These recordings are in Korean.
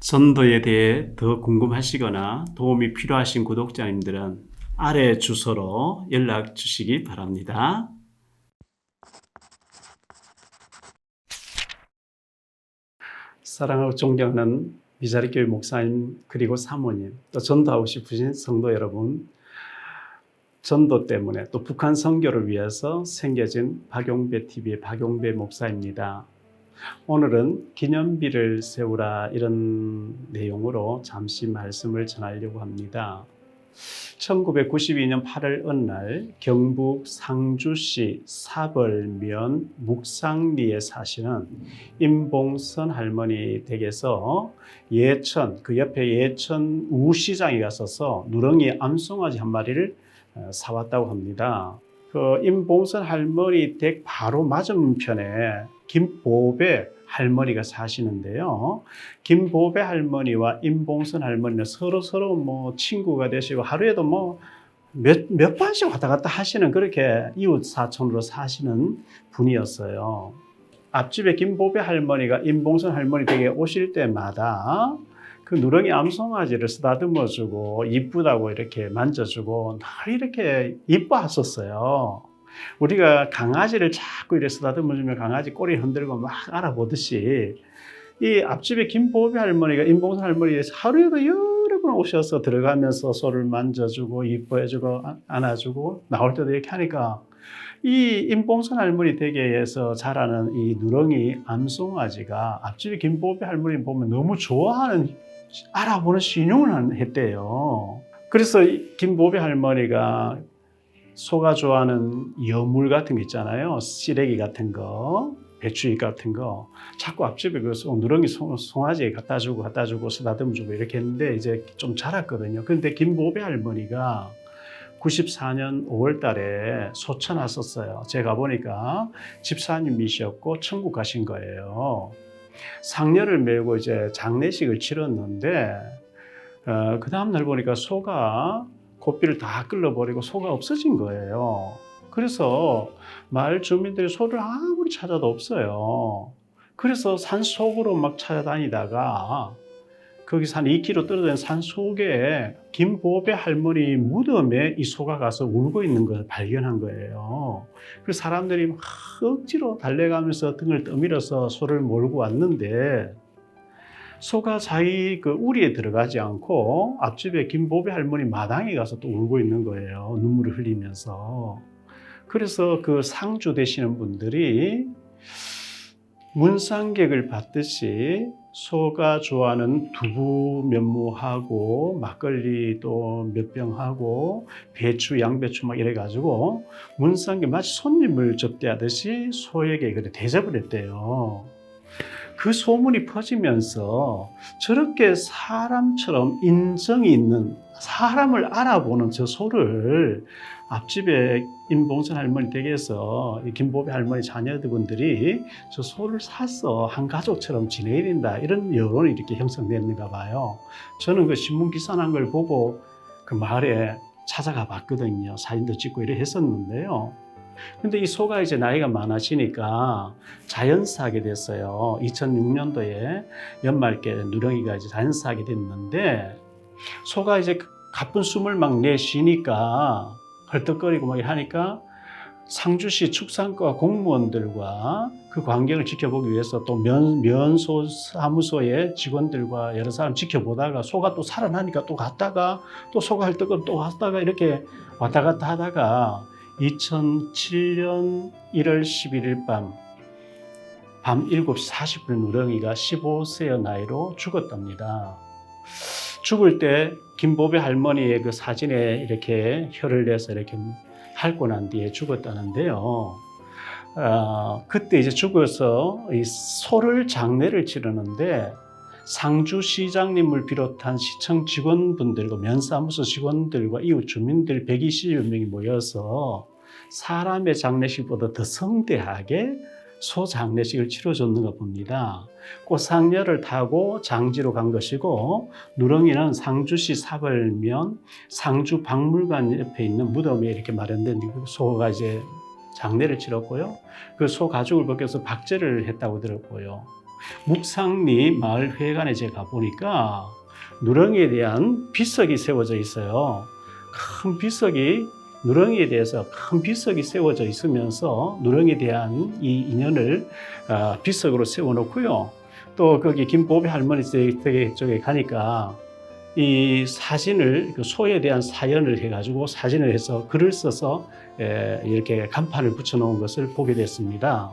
전도에 대해 더 궁금하시거나 도움이 필요하신 구독자님들은 아래 주소로 연락 주시기 바랍니다. 사랑하고 존경하는 미자리교회 목사님 그리고 사모님, 또 전도하고 싶으신 성도 여러분, 전도 때문에 또 북한 선교를 위해서 생겨진 박용배 TV의 박용배 목사입니다. 오늘은 기념비를 세우라 이런 내용으로 잠시 말씀을 전하려고 합니다. 1992년 8월 어느 날 경북 상주시 사벌면 묵상리에 사시는 임봉선 할머니 댁에서 예천, 그 옆에 예천 우시장에 갔어서 누렁이 암송아지 한 마리를 사왔다고 합니다. 그 임봉선 할머니 댁 바로 맞은편에 김보배 할머니가 사시는데요. 김보배 할머니와 임봉선 할머니는 서로 뭐 친구가 되시고 하루에도 몇 번씩 왔다 갔다 하시는 그렇게 이웃 사촌으로 사시는 분이었어요. 앞집에 김보배 할머니가 임봉선 할머니 댁에 오실 때마다 그 누렁이 암송아지를 쓰다듬어주고 이쁘다고 이렇게 만져주고 늘 이렇게 이뻐하셨어요. 우리가 강아지를 자꾸 이렇게 쓰다듬어주면 강아지 꼬리 흔들고 막 알아보듯이 이 앞집에 김보배 할머니가 임봉선 할머니에서 하루에도 여러 번 오셔서 들어가면서 소를 만져주고 이뻐해주고 안아주고 나올 때도 이렇게 하니까 이 임봉선 할머니 댁에서 자라는 이 누렁이 암송아지가 앞집에 김보배 할머니 보면 너무 좋아하는 알아보는 신용을 했대요. 그래서 김보배 할머니가 소가 좋아하는 여물 같은 거 있잖아요. 시래기 같은 거, 배추잎 같은 거 자꾸 앞집에 그 누렁이 송아지에 갖다 주고 쓰다듬어 주고 이렇게 했는데 이제 좀 자랐거든요. 그런데 김보배 할머니가 94년 5월 달에 소천 왔었어요. 제가 보니까 집사님이셨고 천국 가신 거예요. 상녀를 메고 이제 장례식을 치렀는데 그 다음 날 보니까 소가 고삐를 다 끌어버리고 소가 없어진 거예요. 그래서 마을 주민들이 소를 아무리 찾아도 없어요. 그래서 산 속으로 막 찾아다니다가 거기서 한 2km 떨어진 산 속에 김보배 할머니 무덤에 이 소가 가서 울고 있는 걸 발견한 거예요. 그래서 사람들이 막 억지로 달려가면서 등을 떠밀어서 소를 몰고 왔는데 소가 자기 그 우리에 들어가지 않고 앞집에 김보배 할머니 마당에 가서 또 울고 있는 거예요. 눈물을 흘리면서. 그래서 그 상주 되시는 분들이 문상객을 받듯이 소가 좋아하는 두부 면무하고 막걸리 또 몇 병하고 배추, 양배추 막 이래가지고 문상객 마치 손님을 접대하듯이 소에게 그래 대접을 했대요. 그 소문이 퍼지면서 저렇게 사람처럼 인정이 있는 사람을 알아보는 저 소를 앞집에 임봉선 할머니 댁에서 김보배 할머니 자녀분들이 저 소를 사서 한 가족처럼 지내야 된다 이런 여론이 이렇게 형성됐는가 봐요. 저는 그 신문 기사 난 걸 보고 그 마을에 찾아가 봤거든요. 사진도 찍고 이래 했었는데요. 근데 이 소가 이제 나이가 많아지니까 자연사하게 됐어요. 2006년도에 연말께 누렁이가 이제 자연사하게 됐는데 소가 이제 가쁜 숨을 막 내쉬니까 헐떡거리고 막 하니까 상주시 축산과 공무원들과 그 광경을 지켜보기 위해서 또 면소 사무소의 직원들과 여러 사람 지켜보다가 소가 또 살아나니까 또 갔다가 또 소가 헐떡거리고 또 갔다가 이렇게 왔다 갔다 하다가 2007년 1월 11일 밤 7시 40분에 누렁이가 15세의 나이로 죽었답니다. 죽을 때 김보배 할머니의 그 사진에 이렇게 혀를 내서 이렇게 핥고 난 뒤에 죽었다는데요. 그때 이제 죽어서 이 소를 장례를 치르는데 상주시장님을 비롯한 시청 직원분들과 면사무소 직원들과 이웃 주민들 120여 명이 모여서 사람의 장례식보다 더 성대하게 소 장례식을 치러줬는가 봅니다. 꽃상녀를 타고 장지로 간 것이고 누렁이는 상주시 사벌면 상주 박물관 옆에 있는 무덤에 이렇게 마련된 소가 이제 장례를 치렀고요. 그 소 가죽을 벗겨서 박제를 했다고 들었고요. 묵상리 마을회관에 제가 가보니까 누렁이에 대한 비석이 세워져 있어요. 큰 비석이 누렁이에 대해서 큰 비석이 세워져 있으면서 누렁이에 대한 이 인연을 비석으로 세워놓고요. 또 거기 김보배 할머니 쪽에 가니까 이 사진을 소에 대한 사연을 해가지고 사진을 해서 글을 써서 이렇게 간판을 붙여놓은 것을 보게 됐습니다.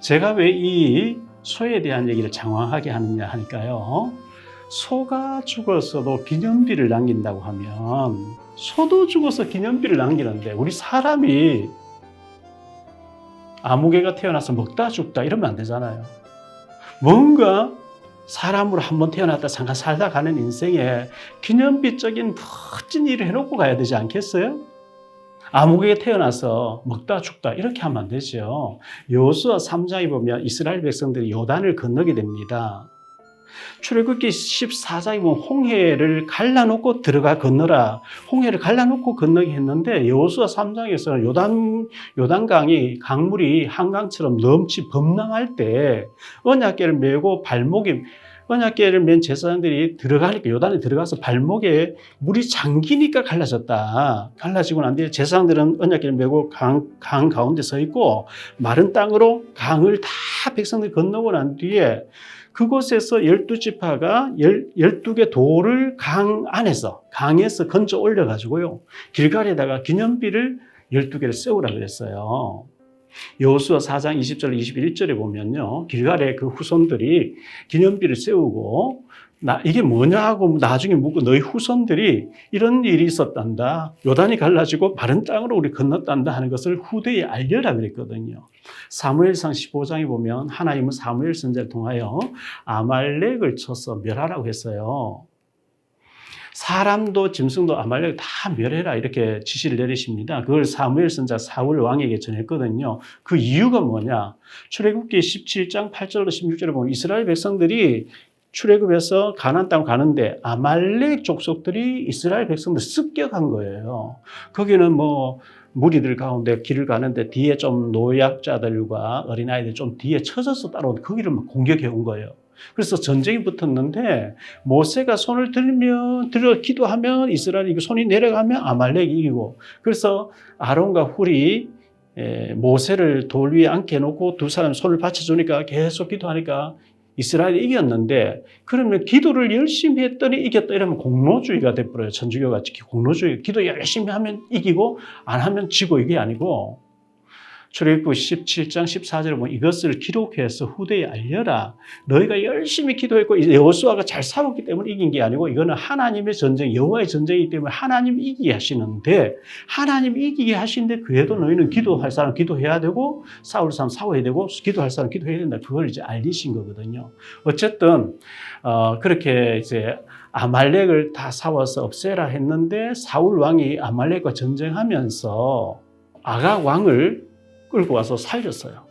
제가 왜 이 소에 대한 얘기를 장황하게 하느냐 하니까요. 소가 죽었어도 기념비를 남긴다고 하면 소도 죽어서 기념비를 남기는데 우리 사람이 아무개가 태어나서 먹다 죽다 이러면 안 되잖아요. 뭔가 사람으로 한번 태어났다 잠깐 살다 가는 인생에 기념비적인 멋진 일을 해놓고 가야 되지 않겠어요? 아무개가 태어나서 먹다 죽다 이렇게 하면 안 되죠. 여호수아 3장에 보면 이스라엘 백성들이 요단을 건너게 됩니다. 출애굽기 14장에 보면 홍해를 갈라놓고 들어가 건너라. 홍해를 갈라놓고 건너게 했는데 여호수아 3장에서는 요단강이 강물이 한강처럼 넘치 범람할 때 언약궤를 메고 언약궤를 맨 제사장들이 들어가니까 요단에 들어가서 발목에 물이 잠기니까 갈라졌다. 갈라지고 난 뒤에 제사장들은 언약궤를 메고 강 가운데 서 있고 마른 땅으로 강을 다 백성들이 건너고 난 뒤에 그곳에서 12지파가 12개 돌을 강에서 건져 올려가지고요. 길갈에다가 기념비를 12개를 세우라 그랬어요. 여호수아 4장 20절 21절에 보면요. 길갈의 그 후손들이 기념비를 세우고 이게 뭐냐 하고 나중에 묻고 너희 후손들이 이런 일이 있었단다. 요단이 갈라지고 마른 땅으로 우리 건넜단다 하는 것을 후대에 알려라 그랬거든요. 사무엘상 15장에 보면 하나님은 사무엘 선지자를 통하여 아말렉을 쳐서 멸하라고 했어요. 사람도 짐승도 아말렉을 다 멸해라 이렇게 지시를 내리십니다. 그걸 사무엘 선지자 사울 왕에게 전했거든요. 그 이유가 뭐냐? 출애굽기 17장 8절로 16절에 보면 이스라엘 백성들이 출애굽해서 가나안 땅 가는데 아말렉 족속들이 이스라엘 백성들 습격한 거예요. 거기는 뭐 무리들 가운데 길을 가는데 뒤에 좀 노약자들과 어린아이들 좀 뒤에 쳐져서 따라오는데 거기를 막 공격해 온 거예요. 그래서 전쟁이 붙었는데 모세가 손을 들어 기도하면 이스라엘이 손이 내려가면 아말렉이 이기고 그래서 아론과 훌이 모세를 돌 위에 앉게 해놓고 두 사람 손을 받쳐주니까 계속 기도하니까 이스라엘이 이겼는데 그러면 기도를 열심히 했더니 이겼다 이러면 공로주의가 돼버려요. 천주교같이 공로주의. 기도 열심히 하면 이기고 안 하면 지고 이게 아니고 출애굽기 17장 14절에 보면 이것을 기록해서 후대에 알려라. 너희가 열심히 기도했고 여호수아가 잘 싸웠기 때문에 이긴 게 아니고 이거는 하나님의 전쟁, 여호와의 전쟁이기 때문에 하나님이 이기게 하시는데 하나님이 이기게 하시는데 그래도 너희는 기도할 사람 기도해야 되고 싸울 사람 싸워야 되고 기도할 사람 기도해야 된다. 그걸 이제 알리신 거거든요. 어쨌든 그렇게 이제 아말렉을 다 싸워서 없애라 했는데 사울 왕이 아말렉과 전쟁하면서 아각 왕을 끌고 와서 살렸어요.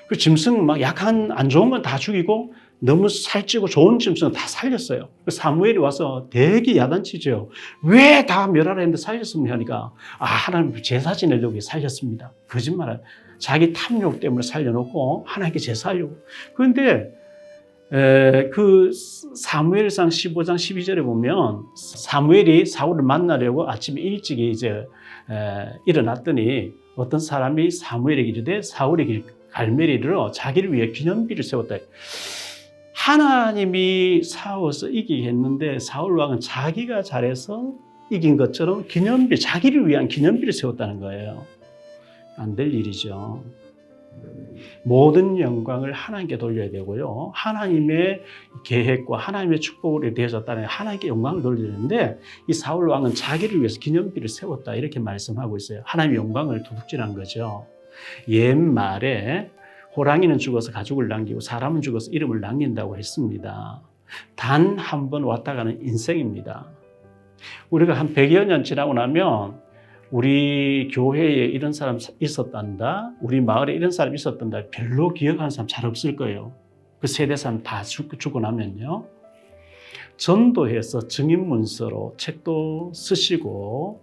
그 짐승 막 약한 안 좋은 건 다 죽이고 너무 살찌고 좋은 짐승은 다 살렸어요. 사무엘이 와서 되게 야단치죠. 왜 다 멸하라 했는데 살렸습니까? 하니까 하나님 제사 지내려고 살렸습니다. 거짓말을 자기 탐욕 때문에 살려놓고 하나님께 제사하려고. 그런데 그 사무엘상 15장 12절에 보면 사무엘이 사울을 만나려고 아침에 일찍 이제 일어났더니 어떤 사람이 사무엘에게 이르되 사울이 갈멜에 이르러 자기를 위해 기념비를 세웠다. 하나님이 싸워서 이기게 했는데 사울 왕은 자기가 잘해서 이긴 것처럼 자기를 위한 기념비를 세웠다는 거예요. 안 될 일이죠. 모든 영광을 하나님께 돌려야 되고요. 하나님의 계획과 하나님의 축복으로 되어졌다는 하나님께 영광을 돌려야 되는데 이 사울 왕은 자기를 위해서 기념비를 세웠다 이렇게 말씀하고 있어요. 하나님의 영광을 도둑질한 거죠. 옛말에 호랑이는 죽어서 가죽을 남기고 사람은 죽어서 이름을 남긴다고 했습니다. 단 한 번 왔다 가는 인생입니다. 우리가 한 100여 년 지나고 나면 우리 교회에 이런 사람 있었단다. 우리 마을에 이런 사람 있었단다. 별로 기억하는 사람 잘 없을 거예요. 그 세대 사람 다 죽고 나면요. 전도해서 증인 문서로 책도 쓰시고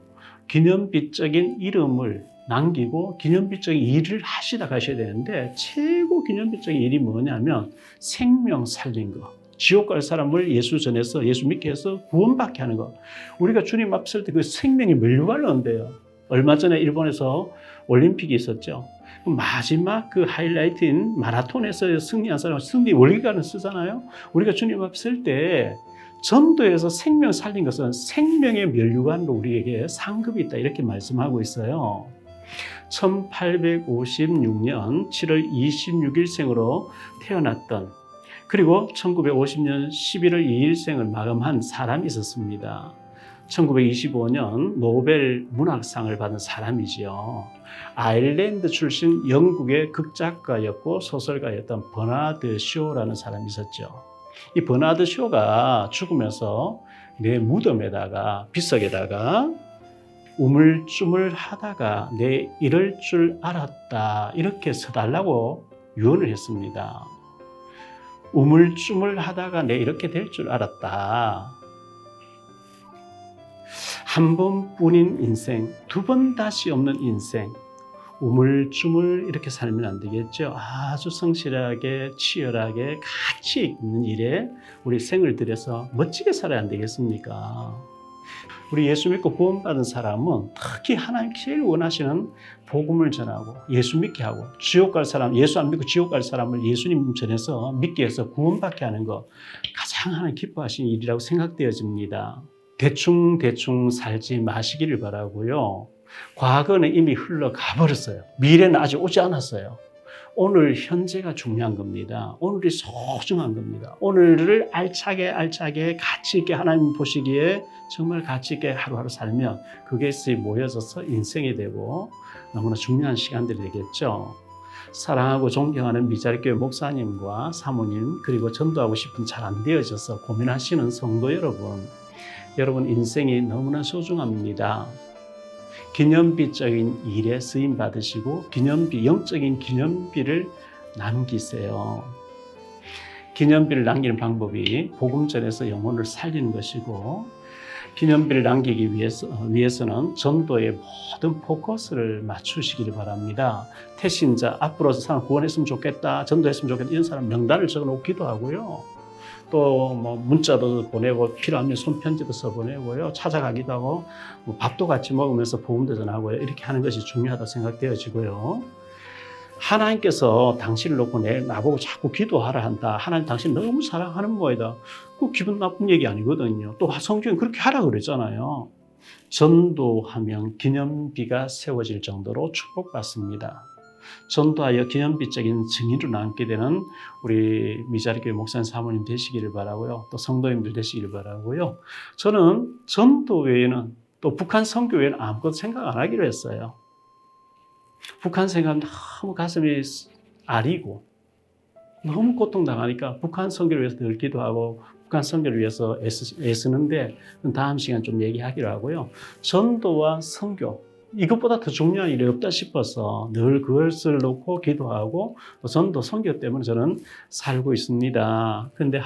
기념비적인 이름을 남기고 기념비적인 일을 하시다 가셔야 되는데 최고 기념비적인 일이 뭐냐면 생명 살린 거. 지옥 갈 사람을 예수 전해서 예수 믿게 해서 구원받게 하는 거. 우리가 주님 앞설 때 그 생명이 물려가는데요. 얼마 전에 일본에서 올림픽이 있었죠. 마지막 그 하이라이트인 마라톤에서 승리한 사람 승리 월기관을 쓰잖아요. 우리가 주님 앞설 때 전도에서 생명 살린 것은 생명의 면류관으로 우리에게 상급이 있다 이렇게 말씀하고 있어요. 1856년 7월 26일생으로 태어났던 그리고 1950년 11월 2일생을 마감한 사람이 있었습니다. 1925년 노벨 문학상을 받은 사람이지요. 아일랜드 출신 영국의 극작가였고 소설가였던 버나드 쇼라는 사람이 있었죠. 이 버나드 쇼가 죽으면서 내 무덤에다가 비석에다가 우물쭈물하다가 내 이럴 줄 알았다 이렇게 써달라고 유언을 했습니다. 우물쭈물하다가 내 이렇게 될 줄 알았다. 한 번뿐인 인생, 두 번 다시 없는 인생, 우물쭈물 이렇게 살면 안 되겠죠. 아주 성실하게 치열하게 가치 있는 일에 우리 생을 들여서 멋지게 살아야 안 되겠습니까? 우리 예수 믿고 구원받은 사람은 특히 하나님께 제일 원하시는 복음을 전하고 예수 믿게 하고 지옥 갈 사람, 예수 안 믿고 지옥 갈 사람을 예수님 전해서 믿게 해서 구원받게 하는 거 가장 하나님 기뻐하시는 일이라고 생각되어집니다. 대충 살지 마시기를 바라고요. 과거는 이미 흘러가 버렸어요. 미래는 아직 오지 않았어요. 오늘 현재가 중요한 겁니다. 오늘이 소중한 겁니다. 오늘을 알차게 가치 있게 하나님 보시기에 정말 가치 있게 하루하루 살면 그게 모여져서 인생이 되고 너무나 중요한 시간들이 되겠죠. 사랑하고 존경하는 미자리교회 목사님과 사모님 그리고 전도하고 싶은 잘 안 되어져서 고민하시는 성도 여러분 인생이 너무나 소중합니다. 기념비적인 일에 쓰임 받으시고 영적인 기념비를 남기세요. 기념비를 남기는 방법이 복음 전에서 영혼을 살리는 것이고 기념비를 남기기 위해서는 전도의 모든 포커스를 맞추시기를 바랍니다. 태신자, 앞으로 사람 구원했으면 좋겠다, 전도했으면 좋겠다 이런 사람 명단을 적어놓고 기도하고요. 또 뭐 문자도 보내고 필요하면 손편지도 써보내고요. 찾아가기도 하고 뭐 밥도 같이 먹으면서 복음도 전하고요. 이렇게 하는 것이 중요하다고 생각되어지고요. 하나님께서 당신을 놓고 나보고 자꾸 기도하라 한다. 하나님 당신 너무 사랑하는 모이다. 그 기분 나쁜 얘기 아니거든요. 또 성경에 그렇게 하라 그랬잖아요. 전도하면 기념비가 세워질 정도로 축복받습니다. 전도하여 기념비적인 증인으로 남게 되는 우리 미자리교회 목사님 사모님 되시기를 바라고요. 또 성도님들 되시기를 바라고요. 저는 전도 외에는 또 북한 선교 외에는 아무것도 생각 안 하기로 했어요. 북한 생각하면 너무 가슴이 아리고 너무 고통당하니까 북한 선교를 위해서 늘 기도하고 북한 선교를 위해서 애쓰는데 다음 시간 좀 얘기하기로 하고요. 전도와 선교 이것보다 더 중요한 일이 없다 싶어서 늘 그것을 놓고 기도하고 전도 선교 때문에 저는 살고 있습니다. 그런데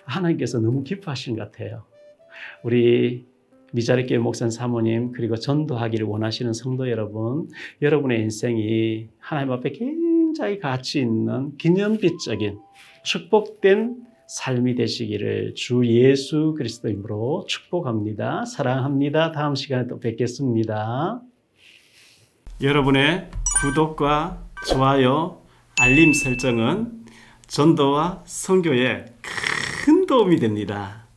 하나님께서 너무 기뻐하시는 것 같아요. 우리 미자리교회 목사님 사모님 그리고 전도하기를 원하시는 성도 여러분, 여러분의 인생이 하나님 앞에 굉장히 가치 있는 기념비적인 축복된 삶이 되시기를 주 예수 그리스도 이름으로 축복합니다. 사랑합니다. 다음 시간에 또 뵙겠습니다. 여러분의 구독과 좋아요, 알림 설정은 전도와 선교에 큰 도움이 됩니다.